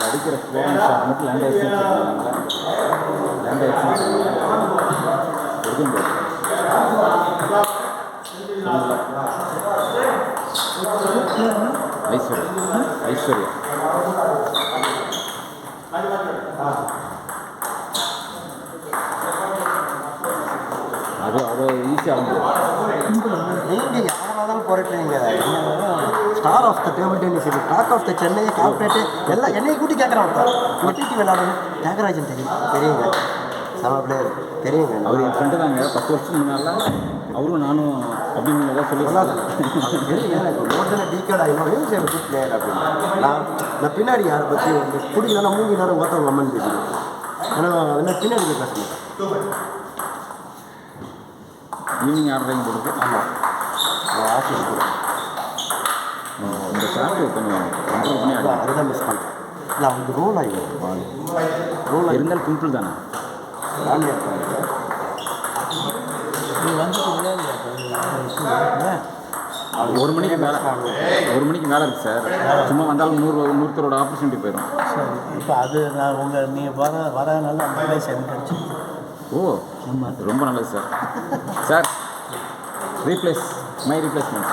அடிக்கிற sport shot மட்டும் land ஆயிடுச்சு லேண்ட் ஆயிடுச்சு ஐஸ்வர்யா ஐஸ்வர்யா அது அவ்வளோ ஈஸியாக நீங்கள் யாராலும் போராட்டுறீங்க. Star of the table tennis இது talk of the Chennai corporate எல்லாம் என்னையை கூட்டி கேட்குறான். வெட்டிட்டு விளையாடணும். தியாகராஜன் தெரியுங்க செம பிளேயர் தெரியுங்க. அவர் என் ஃப்ரெண்டு தாங்க 10 வருஷத்துக்கு முன்னால் அவரும் நானும் அப்படின்னு ஏதாவது சொல்லலாம். மோட்டன டீக்கேட் ஆகிடும் குட் பிளேயர் அப்படின்னு. நான் பின்னாடி யாரை பற்றி வந்து பிடிக்கலன்னா மூணு நேரம் ஒருத்தவங்க அம்மன் பேசிடுவேன். ஆனால் என்ன பின்னாடி போய் பேச மாட்டேன். ஈவினிங் ஆடுறீங்க போட்டு. ஆமாம் ஆஃபீஸ் கூட இந்த ஷார்ட்டு கொஞ்சம் கண்ட்ரோல் பண்ணி ஆடுங்க. அதுதான் மிஸ் பண்ணுறேன். இல்லை அவங்களுக்கு ரோல் ஆகிடும். ரோல் இருந்தாலும் பிம்பிள் தானே ஒரு மணிக்கு மேலே இருக்குது சார். சும்மா வந்தாலும் 100 ஆப்பர்ச்சுனிட்டி போயிடும். சரி இப்போ அது நான் நீங்கள் வரனால அந்த பிளேஸ் எனக்கு கிடச்சி. ஓ ரொம்ப நல்லது sir. Sir my replacement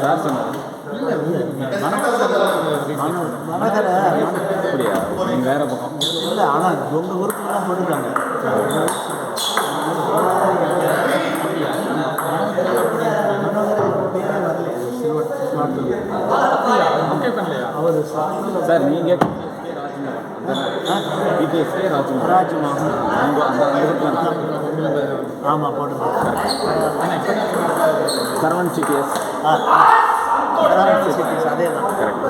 sir சொன்னார். அப்படியா நீங்கள் வேறு பக்கம் இல்லை ஆனால் உங்கள் ஊருக்கு தான் போட்டுருக்காங்க. அவர் சார் நீங்கள் ராஜ்மா ஆமாம் போட்டுருக்காங்க. சரவண் சிடிஎஸ் அதே தான் கரெக்ட்.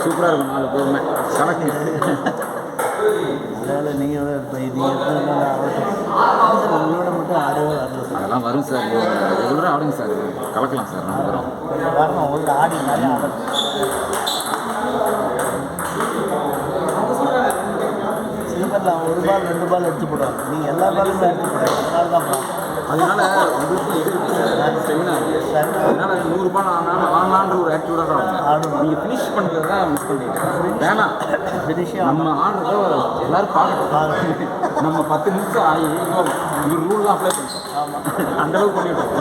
சூப்பராக இருக்கும் 4 பேருமே கணக்கு. அதனால் நீங்கள் இப்போ உங்களோட மட்டும் ஆடவே வரல சார். அதெல்லாம் வரும் சார். ரெகுலராக ஆடுங்க சார். கலக்கலாம் சார். நம்ம வரும் வரணும் உங்களுக்கு ஆடி நிறையா ஆடும். ஸ்லீப்பரில் 1 பால் 2 பால் எடுத்து போடுவாங்க. நீங்கள் எல்லா பாலுமே எடுத்து போடுவாங்க. அதனால தான் போகலாம். அதனால உங்களுக்கு இது இருக்குது செமினார். அதனால 100 பால் ஆடலான்ற ஒரு ஆக்டிவிட்டாக ஆடுங்க. நீங்கள் ஃபினிஷ் பண்ணுறது தான் மிஸ் பண்ணிட்டீங்க. வேணாம் ஃபினிஷே நம்ம ஆடுறத எல்லோரும் பார்க்கணும். நம்ம 10 நிமிஷம் ஆகி இவர் ரூல்லாம் அப்ளை பண்ணிட்டோம். ஆமாம் அந்தளவுக்கு பண்ணிவிட்டோம்.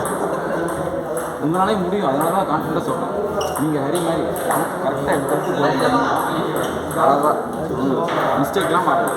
உங்களாலே முடியும். அதனால தான் கான்ஃபிடண்ட்டாக சொல்கிறேன். நீங்கள் ஹரி மாதிரி கரெக்டாக எடுத்து அழகாக மிஸ்டேக்லாம் மாட்டோம்.